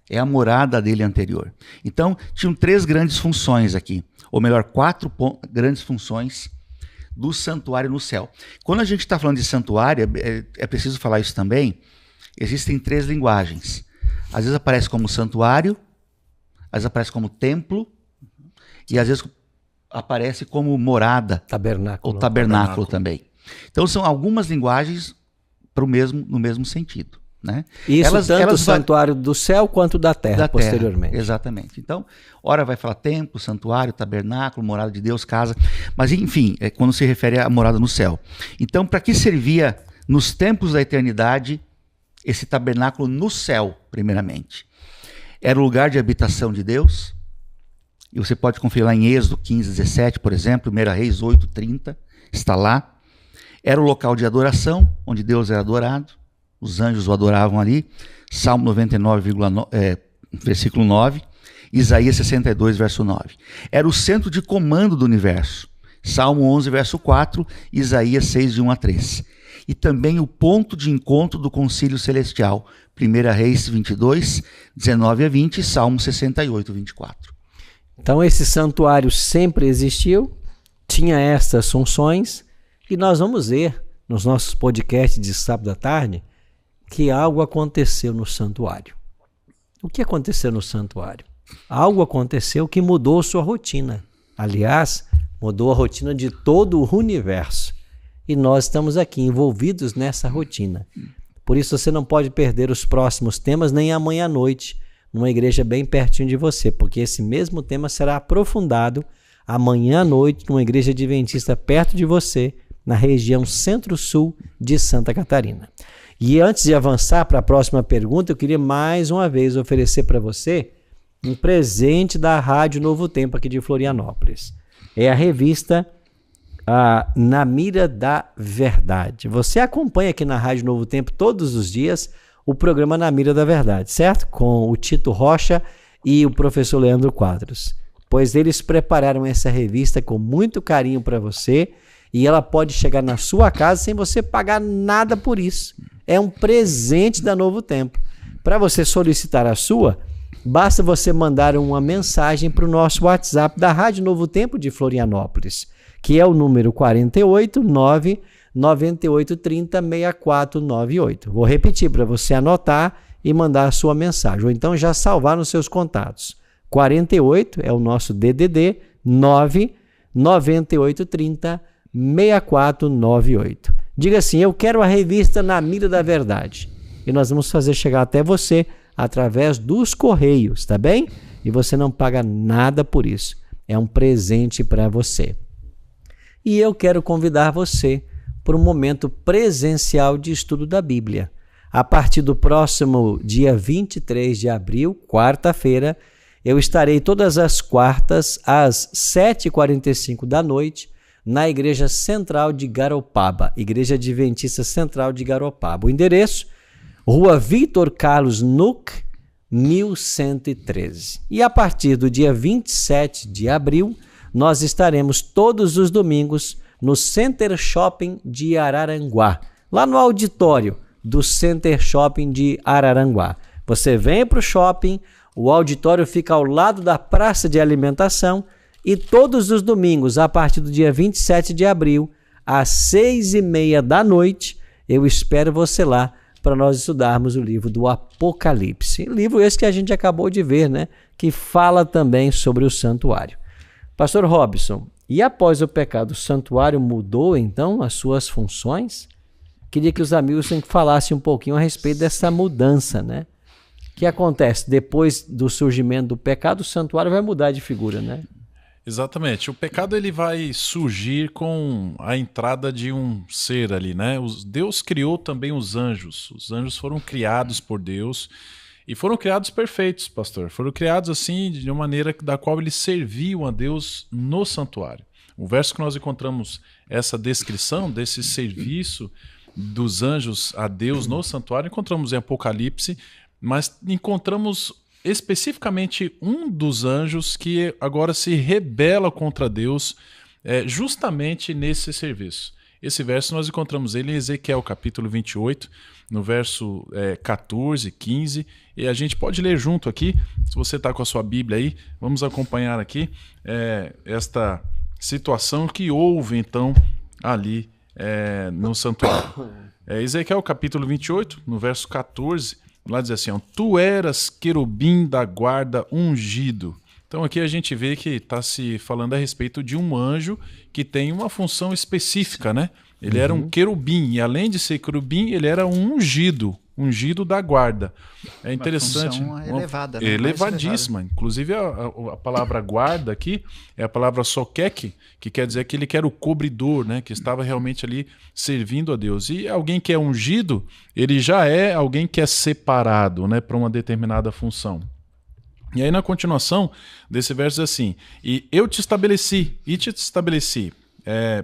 é a morada dele anterior. Então tinham 3 grandes funções aqui, ou melhor, 4 grandes funções do santuário no céu. Quando a gente está falando de santuário, é preciso falar isso também, existem 3 linguagens. Às vezes aparece como santuário, às vezes aparece como templo, e às vezes aparece como morada, tabernáculo, ou tabernáculo também. Então são algumas linguagens no mesmo sentido. Né? Isso tanto o santuário do céu quanto da terra, posteriormente. Exatamente. Então, ora vai falar templo, santuário, tabernáculo, morada de Deus, casa. Mas enfim, é quando se refere à morada no céu. Então, para que servia nos tempos da eternidade esse tabernáculo no céu, primeiramente? Era o lugar de habitação de Deus. E você pode conferir lá em Êxodo 15:17, por exemplo, 1 Reis 8:30, está lá. Era o local de adoração, onde Deus era adorado. Os anjos o adoravam ali. Salmo 99, versículo 9. Isaías 62, verso 9. Era o centro de comando do universo. Salmo 11, verso 4. Isaías 6, de 1 a 3. E também o ponto de encontro do concílio celestial. 1 Reis 22, 19 a 20. Salmo 68, 24. Então esse santuário sempre existiu, tinha estas funções, e nós vamos ver nos nossos podcasts de sábado à tarde que algo aconteceu no santuário. O que aconteceu no santuário? Algo aconteceu que mudou sua rotina. Aliás, mudou a rotina de todo o universo. E nós estamos aqui envolvidos nessa rotina. Por isso você não pode perder os próximos temas nem amanhã à noite, numa igreja bem pertinho de você, porque esse mesmo tema será aprofundado amanhã à noite numa igreja adventista perto de você, na região centro-sul de Santa Catarina. E antes de avançar para a próxima pergunta, eu queria mais uma vez oferecer para você um presente da Rádio Novo Tempo aqui de Florianópolis. É a revista Na Mira da Verdade. Você acompanha aqui na Rádio Novo Tempo todos os dias o programa Na Mira da Verdade, certo? Com o Tito Rocha e o professor Leandro Quadros. Pois eles prepararam essa revista com muito carinho para você e ela pode chegar na sua casa sem você pagar nada por isso. É um presente da Novo Tempo. Para você solicitar a sua, basta você mandar uma mensagem para o nosso WhatsApp da Rádio Novo Tempo de Florianópolis, que é o número 489 9830 6498. Vou repetir para você anotar e mandar a sua mensagem, ou então já salvar nos seus contatos. 48 é o nosso DDD 9 9830 6498. Diga assim: eu quero a revista Na Mira da Verdade. E nós vamos fazer chegar até você através dos correios, tá bem? E você não paga nada por isso. É um presente para você. E eu quero convidar você para um momento presencial de estudo da Bíblia. A partir do próximo dia 23 de abril, quarta-feira, eu estarei todas as quartas às 7h45 da noite na Igreja Central de Garopaba, Igreja Adventista Central de Garopaba. O endereço: Rua Vitor Carlos Nuc, 1113. E a partir do dia 27 de abril, nós estaremos todos os domingos no Center Shopping de Araranguá, lá no auditório do Center Shopping de Araranguá. Você vem para o shopping, o auditório fica ao lado da praça de alimentação e todos os domingos, a partir do dia 27 de abril, às 6h30 da noite, eu espero você lá para nós estudarmos o livro do Apocalipse. Livro esse que a gente acabou de ver, né? Que fala também sobre o santuário. Pastor Robson, e após o pecado, o santuário mudou então as suas funções? Queria que os amigos falassem um pouquinho a respeito dessa mudança, né? O que acontece? Depois do surgimento do pecado, o santuário vai mudar de figura, né? Exatamente. O pecado ele vai surgir com a entrada de um ser ali, né? Deus criou também os anjos. Os anjos foram criados por Deus e foram criados perfeitos, pastor. Foram criados assim de uma maneira da qual eles serviam a Deus no santuário. O verso que nós encontramos essa descrição desse serviço dos anjos a Deus no santuário, encontramos em Apocalipse, mas encontramos especificamente um dos anjos que agora se rebela contra Deus justamente nesse serviço. Esse verso nós encontramos ele em Ezequiel capítulo 28, no verso 14, 15, e a gente pode ler junto aqui, se você está com a sua Bíblia aí, vamos acompanhar aqui esta situação que houve então ali no santuário. Ezequiel capítulo 28, no verso 14, lá diz assim: tu eras querubim da guarda ungido. Então aqui a gente vê que está se falando a respeito de um anjo que tem uma função específica, né? Ele era um querubim e além de ser querubim, ele era um ungido da guarda. É interessante. Uma função elevada, né? Elevadíssima. Inclusive a palavra guarda aqui é a palavra soqueque, que quer dizer que ele que era o cobridor, né? Que estava realmente ali servindo a Deus. E alguém que é ungido, ele já é alguém que é separado, né? Para uma determinada função. E aí na continuação desse verso diz assim: e eu te estabeleci,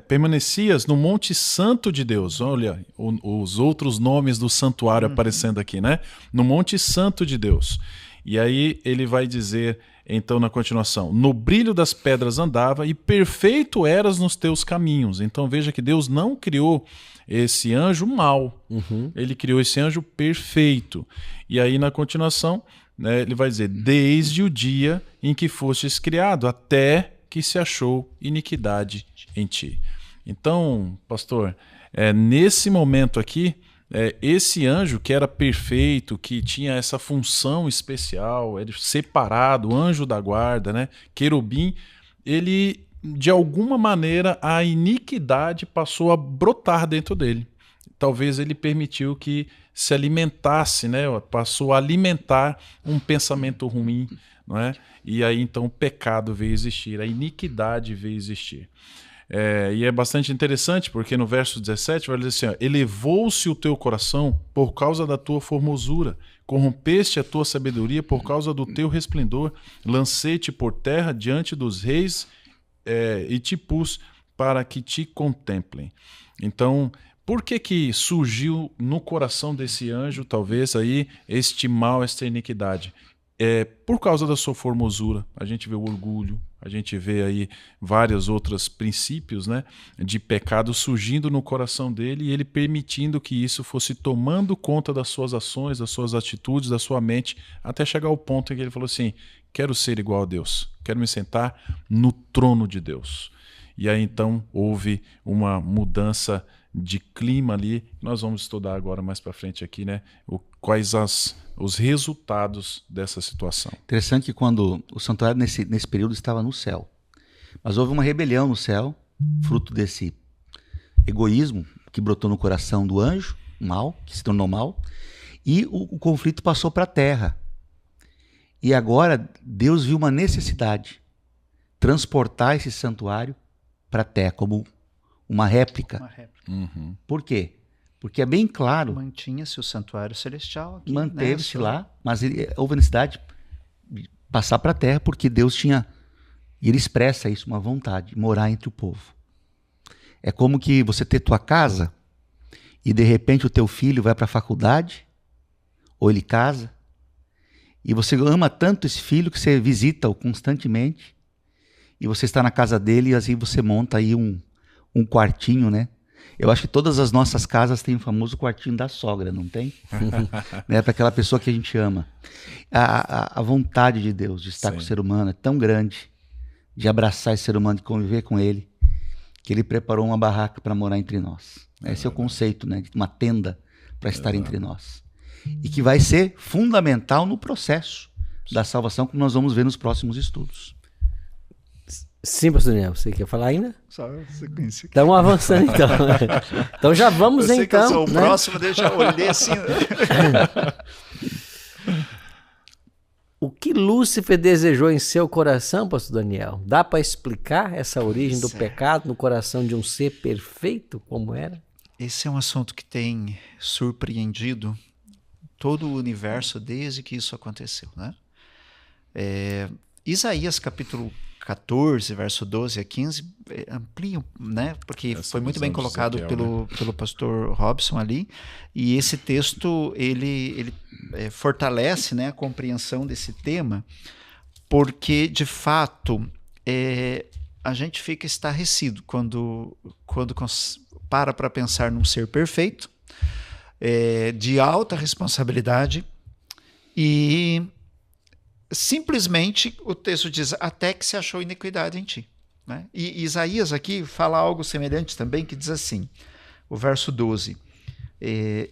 permanecias no Monte Santo de Deus. Olha os outros nomes do santuário aparecendo aqui, né? No Monte Santo de Deus. E aí ele vai dizer, então, na continuação: no brilho das pedras andava e perfeito eras nos teus caminhos. Então veja que Deus não criou esse anjo mau. Ele criou esse anjo perfeito. E aí na continuação, né, ele vai dizer: desde o dia em que fostes criado, até que se achou iniquidade em ti. Então, pastor, nesse momento aqui, esse anjo que era perfeito, que tinha essa função especial, ele separado, anjo da guarda, né, querubim, ele, de alguma maneira, a iniquidade passou a brotar dentro dele. Talvez ele permitiu que se alimentasse, né, passou a alimentar um pensamento ruim, não é? E aí então o pecado veio existir, a iniquidade veio existir. E é bastante interessante porque no verso 17 vai dizer assim: elevou-se o teu coração por causa da tua formosura, corrompeste a tua sabedoria por causa do teu resplendor, lancei-te por terra diante dos reis e te pus para que te contemplem. Então, Por que surgiu no coração desse anjo, talvez, aí, este mal, esta iniquidade? Por causa da sua formosura. A gente vê o orgulho, a gente vê aí vários outros princípios, né, de pecado surgindo no coração dele e ele permitindo que isso fosse tomando conta das suas ações, das suas atitudes, da sua mente, até chegar ao ponto em que ele falou assim: quero ser igual a Deus, quero me sentar no trono de Deus. E aí então houve uma mudança de clima ali. Nós vamos estudar agora mais para frente aqui, né? Quais os resultados dessa situação. Interessante que quando o santuário nesse período estava no céu, mas houve uma rebelião no céu, fruto desse egoísmo que brotou no coração do anjo, mal, que se tornou mal, e o conflito passou para a terra. E agora Deus viu uma necessidade, transportar esse santuário para a terra, como uma réplica. Uhum. Por quê? Porque é bem claro. Mantinha-se o santuário celestial aqui. Manteve-se lá, mas houve a necessidade de passar para a terra, porque Deus tinha, e ele expressa isso, uma vontade, morar entre o povo. É como que você ter tua casa e de repente o teu filho vai para a faculdade, ou ele casa, e você ama tanto esse filho que você visita-o constantemente, e você está na casa dele e assim você monta aí um quartinho, né? Eu acho que todas as nossas casas têm o famoso quartinho da sogra, não tem? Né? Para aquela pessoa que a gente ama. A vontade de Deus de estar Sim. com o ser humano é tão grande, de abraçar esse ser humano, de conviver com ele, que ele preparou uma barraca para morar entre nós. Esse é o conceito, né? De uma tenda para estar entre nós. E que vai ser fundamental no processo da salvação, como nós vamos ver nos próximos estudos. Sim, pastor Daniel, você quer falar ainda? Só sequência. Estamos avançando então. Então já vamos Eu sei então. que eu sou o né? próximo, deixa eu olhar assim. O que Lúcifer desejou em seu coração, pastor Daniel? Dá para explicar essa origem do pecado no coração de um ser perfeito como era? Esse é um assunto que tem surpreendido todo o universo desde que isso aconteceu, né? Isaías capítulo 14, verso 12 a 15, amplia, né? Porque Essa foi muito visão bem de colocado Ezequiel, pelo pastor Robson ali, e esse texto ele fortalece, né, a compreensão desse tema, porque de fato a gente fica estarrecido quando para pensar num ser perfeito, de alta responsabilidade, e simplesmente o texto diz: até que se achou iniquidade em ti. Né? E Isaías aqui fala algo semelhante também, que diz assim, o verso 12.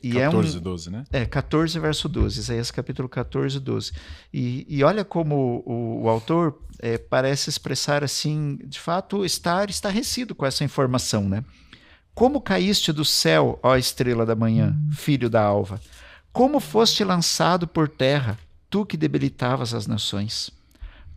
14, 12, né? 14, verso 12. Isaías capítulo 14, 12. E olha como o autor parece expressar assim, de fato, estar estarrecido com essa informação, né? Como caíste do céu, ó estrela da manhã, filho da alva? Como foste lançado por terra, tu que debilitavas as nações?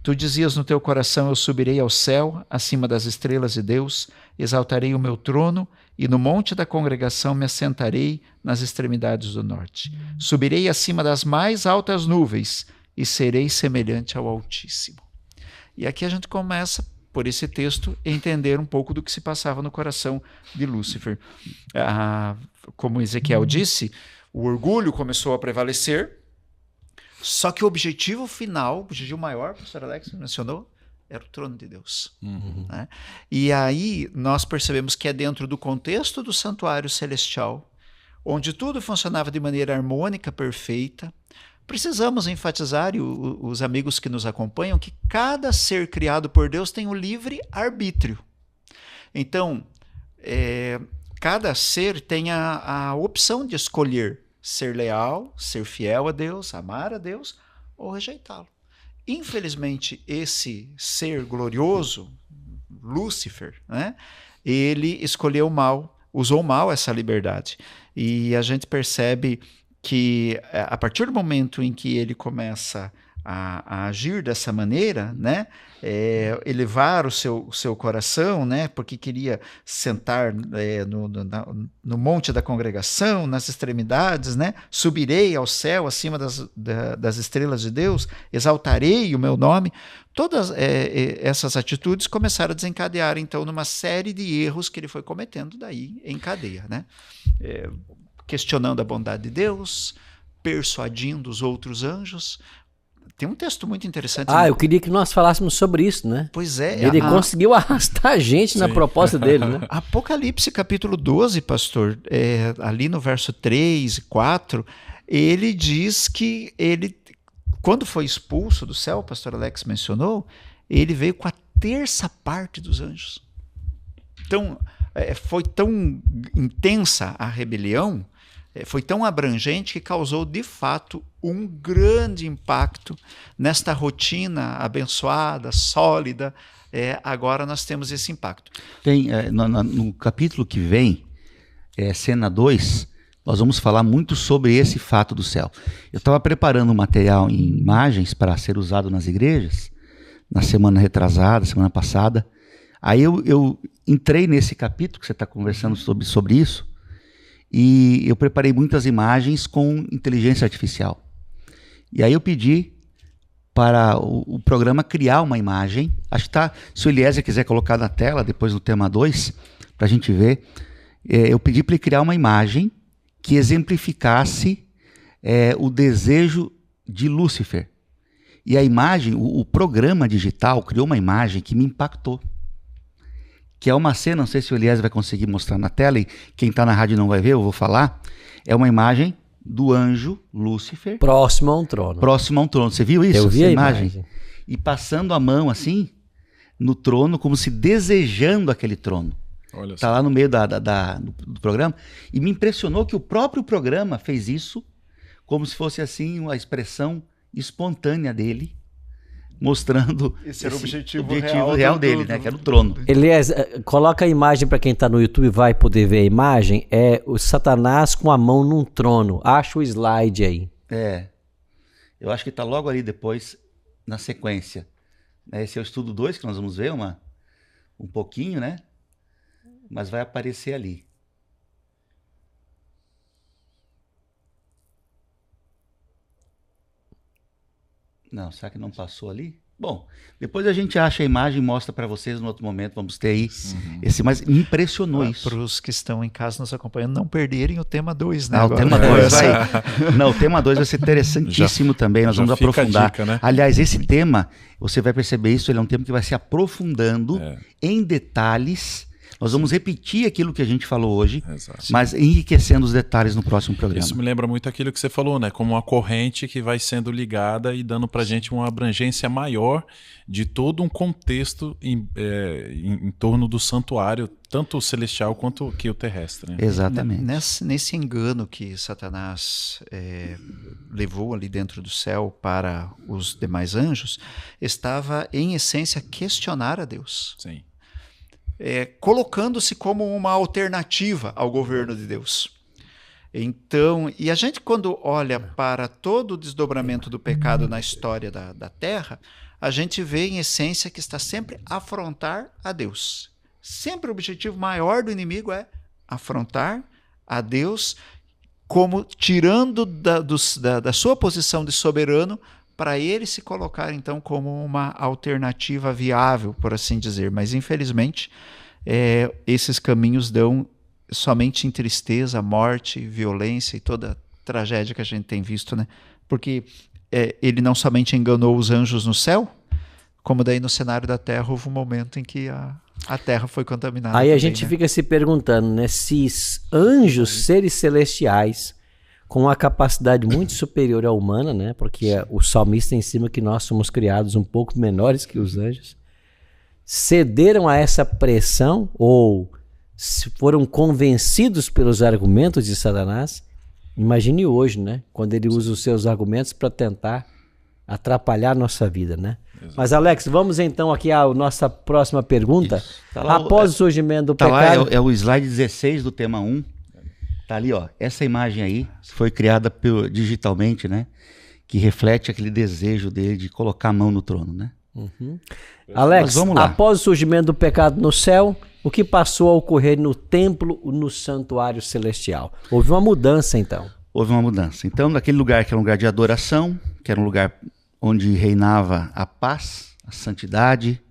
Tu dizias no teu coração: eu subirei ao céu, acima das estrelas de Deus, exaltarei o meu trono, e no monte da congregação me assentarei nas extremidades do norte. Subirei acima das mais altas nuvens, e serei semelhante ao Altíssimo. E aqui a gente começa, por esse texto, a entender um pouco do que se passava no coração de Lúcifer. Como Ezequiel disse, o orgulho começou a prevalecer. Só que o objetivo final, o objetivo maior, o pastor Alex mencionou, era o trono de Deus. Uhum. Né? E aí nós percebemos que é dentro do contexto do santuário celestial, onde tudo funcionava de maneira harmônica, perfeita. Precisamos enfatizar, e os amigos que nos acompanham, que cada ser criado por Deus tem um livre arbítrio. Então, cada ser tem a opção de escolher ser leal, ser fiel a Deus, amar a Deus ou rejeitá-lo. Infelizmente, esse ser glorioso, Lúcifer, né, ele escolheu mal, usou mal essa liberdade. E a gente percebe que a partir do momento em que ele começa a agir dessa maneira, né? Elevar o seu coração, né? Porque queria sentar no monte da congregação, nas extremidades, né? Subirei ao céu acima das estrelas de Deus, exaltarei o meu nome. Todas essas atitudes começaram a desencadear, então, numa série de erros que ele foi cometendo daí em cadeia, né? Questionando a bondade de Deus, persuadindo os outros anjos. Tem um texto muito interessante. Eu queria que nós falássemos sobre isso, né? Pois é. Ele conseguiu arrastar a gente na proposta dele, né? Apocalipse capítulo 12, pastor, ali no verso 3 e 4, ele diz que ele, quando foi expulso do céu, o pastor Alex mencionou, ele veio com a terça parte dos anjos. Então, foi tão intensa a rebelião, foi tão abrangente que causou, de fato, um grande impacto nesta rotina abençoada, sólida. Agora nós temos esse impacto. Tem, no capítulo que vem, cena 2, nós vamos falar muito sobre esse fato do céu. Eu estava preparando um material em imagens para ser usado nas igrejas, na semana retrasada, semana passada. Aí eu entrei nesse capítulo que você está conversando sobre isso, e eu preparei muitas imagens com inteligência artificial. E aí eu pedi para o programa criar uma imagem. Acho que se o Eliezer quiser colocar na tela, depois no tema 2, para a gente ver. Eu pedi para ele criar uma imagem que exemplificasse o desejo de Lúcifer. E a imagem, o programa digital criou uma imagem que me impactou. Que é uma cena, não sei se o Eliezer vai conseguir mostrar na tela, e quem está na rádio não vai ver, eu vou falar. É uma imagem do anjo Lúcifer. Próximo a um trono. Próximo a um trono. Você viu isso? Eu vi a imagem. E passando a mão assim, no trono, como se desejando aquele trono. Está lá no meio do programa. E me impressionou que o próprio programa fez isso, como se fosse assim uma expressão espontânea dele, mostrando esse era o objetivo real dele, né? Que era o trono. Eliezer, coloca a imagem para quem está no YouTube, vai poder ver a imagem. É o Satanás com a mão num trono. Acha o slide aí. Eu acho que está logo ali depois, na sequência. Esse é o estudo 2 que nós vamos ver, um pouquinho, né? Mas vai aparecer ali. Não, será que não passou ali? Bom, depois a gente acha a imagem e mostra para vocês no outro momento. Vamos ter aí mas me impressionou isso. Para os que estão em casa nos acompanhando, não perderem o tema 2, né? O tema 2 o tema 2 vai ser interessantíssimo também. Nós vamos aprofundar. Dica, né? Aliás, esse tema, você vai perceber isso, ele é um tema que vai se aprofundando em detalhes. Nós vamos repetir aquilo que a gente falou hoje, mas enriquecendo os detalhes no próximo programa. Isso me lembra muito aquilo que você falou, né? Como uma corrente que vai sendo ligada e dando para a gente uma abrangência maior de todo um contexto em torno do santuário, tanto o celestial quanto o terrestre. Né? Exatamente. Nesse engano que Satanás levou ali dentro do céu para os demais anjos, estava, em essência, questionar a Deus. Sim. Colocando-se como uma alternativa ao governo de Deus. Então, e a gente quando olha para todo o desdobramento do pecado na história da Terra, a gente vê em essência que está sempre a afrontar a Deus. Sempre o objetivo maior do inimigo é afrontar a Deus, como tirando da sua posição de soberano, para ele se colocar, então, como uma alternativa viável, por assim dizer. Mas, infelizmente, esses caminhos dão somente em tristeza, morte, violência e toda a tragédia que a gente tem visto, né? Porque ele não somente enganou os anjos no céu, como daí no cenário da Terra houve um momento em que a Terra foi contaminada. Aí também, a gente fica se perguntando, né? Se anjos, seres celestiais, com uma capacidade muito superior à humana, né? Porque o salmista ensina que nós somos criados um pouco menores que os anjos, cederam a essa pressão ou foram convencidos pelos argumentos de Satanás. Imagine hoje, né? Quando ele usa os seus argumentos para tentar atrapalhar a nossa vida, né? Exato. Mas, Alex, vamos então aqui à nossa próxima pergunta. Tá lá, após o surgimento do pecado... Lá é o slide 16 do tema 1. Tá ali, ó. Essa imagem aí foi criada digitalmente, né? que reflete aquele desejo dele de colocar a mão no trono, né? Alex, após o surgimento do pecado no céu, o que passou a ocorrer no templo, no santuário celestial? Houve uma mudança, então. Houve uma mudança. Então, naquele lugar que era um lugar de adoração, que era um lugar onde reinava a paz, a santidade,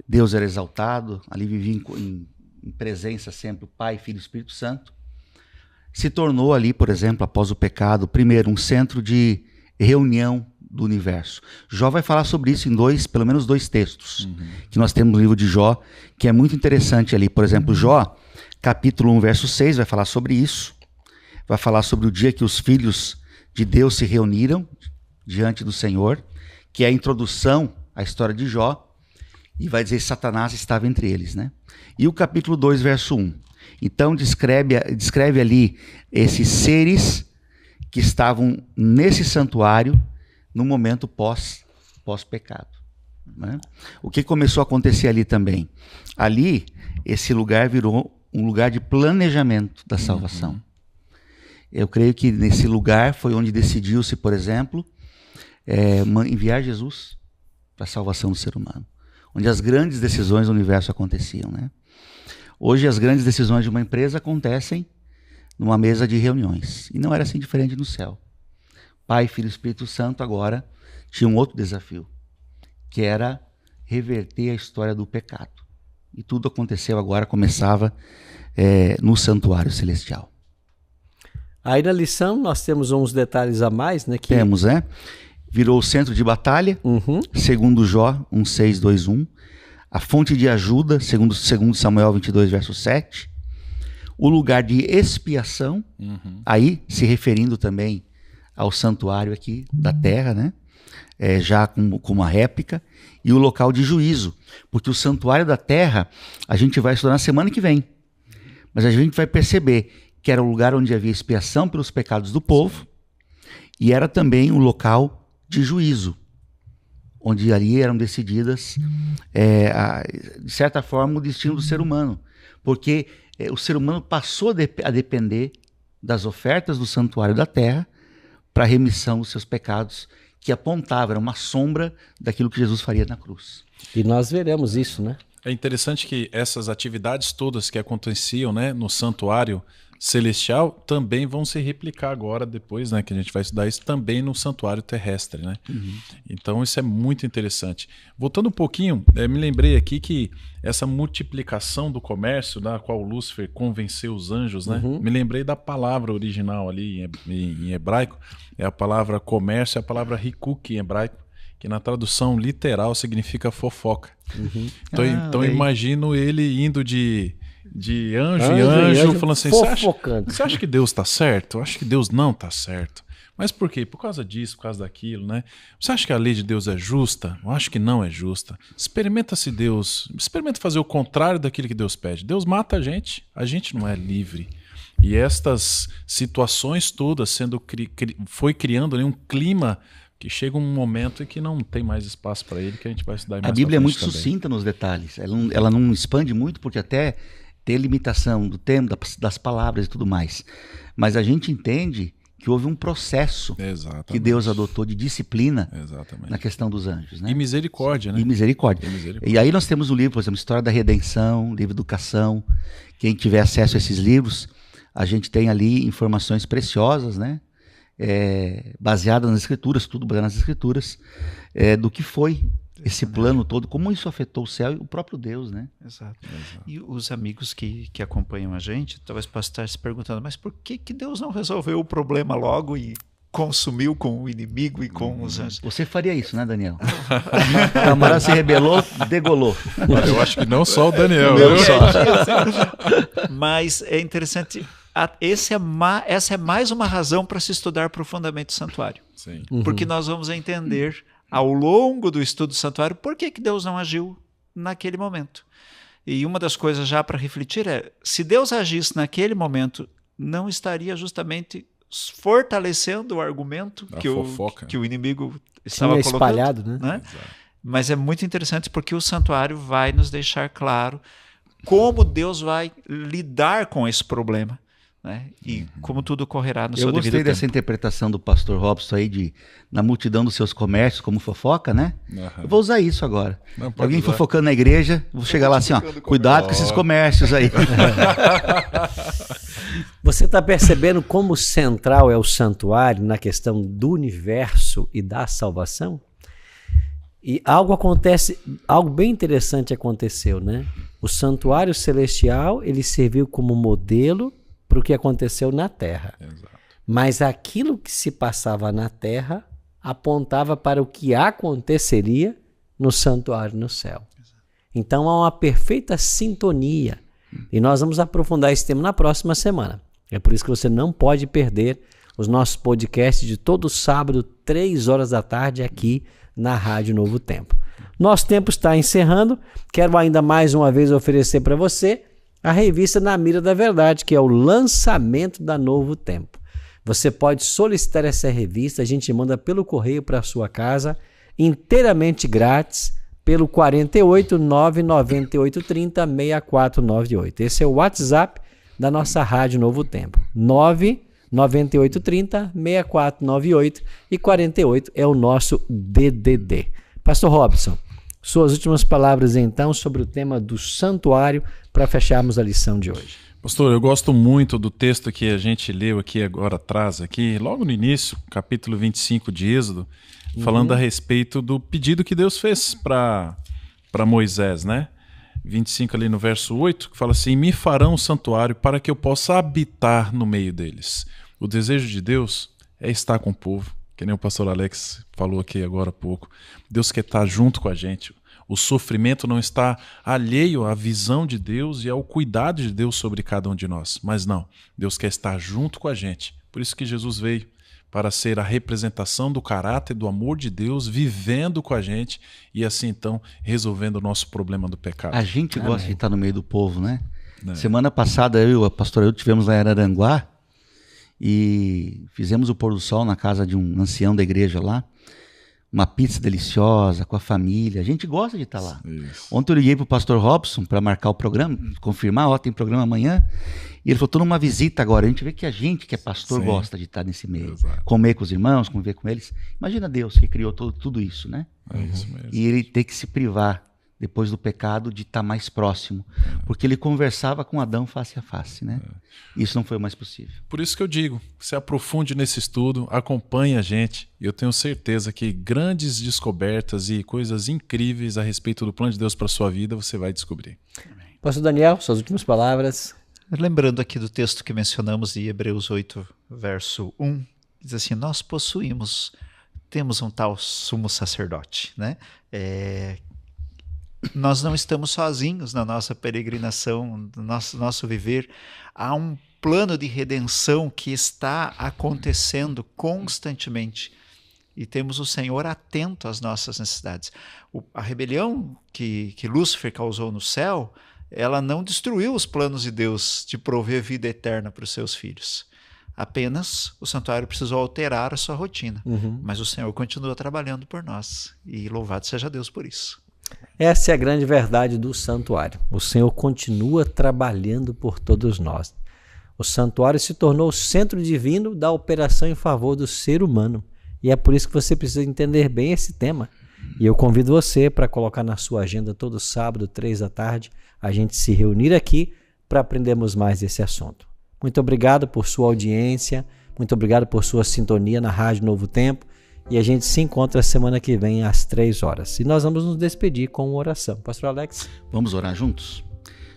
Deus era exaltado, ali vivia em presença sempre o Pai, Filho e Espírito Santo, se tornou ali, por exemplo, após o pecado, primeiro, um centro de reunião do universo. Jó vai falar sobre isso em pelo menos dois textos, que nós temos no livro de Jó, que é muito interessante ali. Por exemplo, Jó, capítulo 1, verso 6, vai falar sobre isso. Vai falar sobre o dia que os filhos de Deus se reuniram diante do Senhor, que é a introdução à história de Jó, e vai dizer que Satanás estava entre eles, né? E o capítulo 2, verso 1. Então descreve ali esses seres que estavam nesse santuário no momento pós-pecado. Né? O que começou a acontecer ali também? Ali, esse lugar virou um lugar de planejamento da salvação. Eu creio que nesse lugar foi onde decidiu-se, por exemplo, enviar Jesus para a salvação do ser humano. Onde as grandes decisões do universo aconteciam. Né? Hoje, as grandes decisões de uma empresa acontecem numa mesa de reuniões. E não era assim diferente no céu. Pai, Filho e Espírito Santo agora tinha um outro desafio, que era reverter a história do pecado. E tudo aconteceu agora, começava no santuário celestial. Aí na lição nós temos uns detalhes a mais, né? Que... Temos, né? Virou o centro de batalha, segundo Jó 1:6-2:1. A fonte de ajuda, segundo Samuel 22, verso 7. O lugar de expiação, aí se referindo também ao santuário aqui da terra, né? Já com uma réplica. E o local de juízo, porque o santuário da terra a gente vai estudar na semana que vem. Mas a gente vai perceber que era o lugar onde havia expiação pelos pecados do povo e era também um local de juízo, onde ali eram decididas, de certa forma, o destino do ser humano. Porque o ser humano passou a depender das ofertas do santuário da terra para a remissão dos seus pecados, que apontava, era uma sombra daquilo que Jesus faria na cruz. E nós veremos isso, né? É interessante que essas atividades todas que aconteciam, né, no santuário celestial também vão se replicar agora, depois, né, que a gente vai estudar isso, também no santuário terrestre, né? Então isso é muito interessante. Voltando um pouquinho, me lembrei aqui que essa multiplicação do comércio, da qual Lúcifer convenceu os anjos, né? Me lembrei da palavra original ali em hebraico, é a palavra comércio, é a palavra rikuk em hebraico, que na tradução literal significa fofoca. Então imagino ele indo de anjo em anjo, falando assim, você acha que Deus está certo? Eu acho que Deus não está certo. Mas por quê? Por causa disso, por causa daquilo, né? Você acha que a lei de Deus é justa? Eu acho que não é justa. Experimenta fazer o contrário daquilo que Deus pede. Deus mata a gente não é livre. E estas situações todas foi criando ali um clima que chega um momento em que não tem mais espaço para ele, que a gente vai estudar mais. A Bíblia é muito também. sucinta nos detalhes. Ela não expande muito, porque até tem limitação do tempo, das palavras e tudo mais. Mas a gente entende que houve um processo que Deus adotou de disciplina na questão dos anjos. Né? E misericórdia, né? E misericórdia. E aí nós temos um livro, por exemplo, História da Redenção, livro de educação. Quem tiver acesso a esses livros, a gente tem ali informações preciosas, né? Baseadas nas Escrituras, tudo baseado nas Escrituras, do que foi esse plano todo, como isso afetou o céu e o próprio Deus, né? Exato. E os amigos que acompanham a gente, talvez possam estar se perguntando, mas por que Deus não resolveu o problema logo e consumiu com o inimigo e com os anjos? Você faria isso, né, Daniel? O camarada se rebelou, degolou. Eu acho que não só o Daniel. Mas é interessante, essa é mais uma razão para se estudar profundamente o santuário. Sim. Porque nós vamos entender ao longo do estudo do santuário por que Deus não agiu naquele momento. E uma das coisas já para refletir é, se Deus agisse naquele momento, não estaria justamente fortalecendo o argumento que o inimigo estava colocando, espalhado, né? Mas é muito interessante porque o santuário vai nos deixar claro como Deus vai lidar com esse problema. né? E como tudo ocorrerá no seu Eu devido gostei dessa tempo. interpretação do pastor Robson aí na multidão dos seus comércios, como fofoca, né? Eu vou usar isso agora. Alguém fofocando na igreja, vou chegar lá assim, ó, cuidado com esses comércios aí. Você está percebendo como central é o santuário na questão do universo e da salvação? E algo bem interessante aconteceu, né? O santuário celestial, ele serviu como modelo para o que aconteceu na terra. Exato. Mas aquilo que se passava na terra apontava para o que aconteceria no santuário no céu. Então há uma perfeita sintonia. E nós vamos aprofundar esse tema na próxima semana. É por isso que você não pode perder os nossos podcasts de todo sábado, 3 horas da tarde, aqui na Rádio Novo Tempo. Nosso tempo está encerrando. Quero ainda mais uma vez oferecer para você a revista Na Mira da Verdade, que é o lançamento da Novo Tempo. Você pode solicitar essa revista, a gente manda pelo correio para a sua casa, inteiramente grátis, pelo 48 998 30 6498. Esse é o WhatsApp da nossa Rádio Novo Tempo. 998 30 6498 e 48 é o nosso DDD. Pastor Robson, suas últimas palavras então sobre o tema do santuário para fecharmos a lição de hoje. Pastor, eu gosto muito do texto que a gente leu aqui agora atrás, aqui, logo no início, capítulo 25 de Êxodo, falando a respeito do pedido que Deus fez para Moisés, né? 25 ali no verso 8, que fala assim: me farão um santuário para que eu possa habitar no meio deles. O desejo de Deus é estar com o povo, que nem o pastor Alex falou aqui agora há pouco. Deus quer estar junto com a gente. O sofrimento não está alheio à visão de Deus e ao cuidado de Deus sobre cada um de nós. Mas não, Deus quer estar junto com a gente. Por isso que Jesus veio, para ser a representação do caráter, do amor de Deus, vivendo com a gente e assim então resolvendo o nosso problema do pecado. A gente gosta de estar no meio do povo, né? Semana passada eu e a pastora tivemos lá em Araranguá e fizemos o pôr do sol na casa de um ancião da igreja lá. Uma pizza deliciosa com a família. A gente gosta de estar lá. Isso. Ontem eu liguei para o pastor Robson para marcar o programa, confirmar, tem programa amanhã. E ele falou, estou numa visita agora. A gente vê que a gente que é pastor gosta de estar nesse meio. Exato. Comer com os irmãos, conviver com eles. Imagina Deus que criou tudo isso, né? É isso mesmo. E ele tem que se privar, depois do pecado, de estar mais próximo. Porque ele conversava com Adão face a face, né? Isso não foi mais possível. Por isso que eu digo, se aprofunde nesse estudo, acompanhe a gente. E eu tenho certeza que grandes descobertas e coisas incríveis a respeito do plano de Deus para a sua vida, você vai descobrir. Pastor Daniel, suas últimas palavras. Lembrando aqui do texto que mencionamos de Hebreus 8, verso 1, diz assim, nós temos um tal sumo sacerdote, né? Nós não estamos sozinhos na nossa peregrinação, no nosso viver. Há um plano de redenção que está acontecendo constantemente. E temos o Senhor atento às nossas necessidades. A rebelião que Lúcifer causou no céu, ela não destruiu os planos de Deus de prover vida eterna para os seus filhos. Apenas o santuário precisou alterar a sua rotina. Mas o Senhor continua trabalhando por nós. E louvado seja Deus por isso. Essa é a grande verdade do santuário. O Senhor continua trabalhando por todos nós. O santuário se tornou o centro divino da operação em favor do ser humano. E é por isso que você precisa entender bem esse tema. E eu convido você para colocar na sua agenda todo sábado, 3 da tarde, a gente se reunir aqui para aprendermos mais desse assunto. Muito obrigado por sua audiência, muito obrigado por sua sintonia na Rádio Novo Tempo. E a gente se encontra semana que vem às 3 horas. E nós vamos nos despedir com uma oração. Pastor Alex? Vamos orar juntos?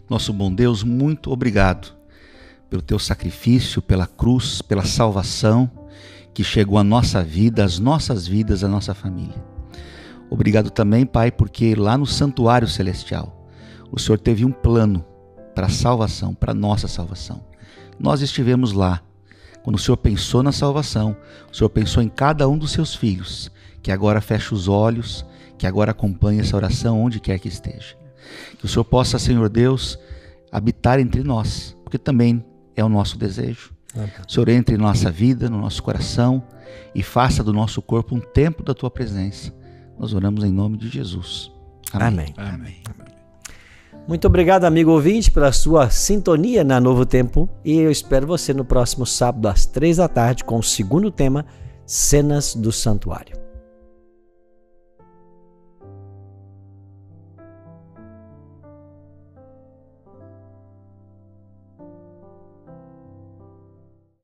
Nosso bom Deus, muito obrigado pelo teu sacrifício, pela cruz, pela salvação que chegou à nossa vida, às nossas vidas, à nossa família. Obrigado também, Pai, porque lá no santuário celestial, o Senhor teve um plano para a salvação, para a nossa salvação. Nós estivemos lá. Quando o Senhor pensou na salvação, o Senhor pensou em cada um dos seus filhos, que agora fecha os olhos, que agora acompanha essa oração onde quer que esteja. Que o Senhor possa, Senhor Deus, habitar entre nós, porque também é o nosso desejo. O Senhor entre em nossa vida, no nosso coração e faça do nosso corpo um templo da Tua presença. Nós oramos em nome de Jesus. Amém. Amém. Muito obrigado, amigo ouvinte, pela sua sintonia na Novo Tempo, e eu espero você no próximo sábado às 3 da tarde com o segundo tema, Cenas do Santuário.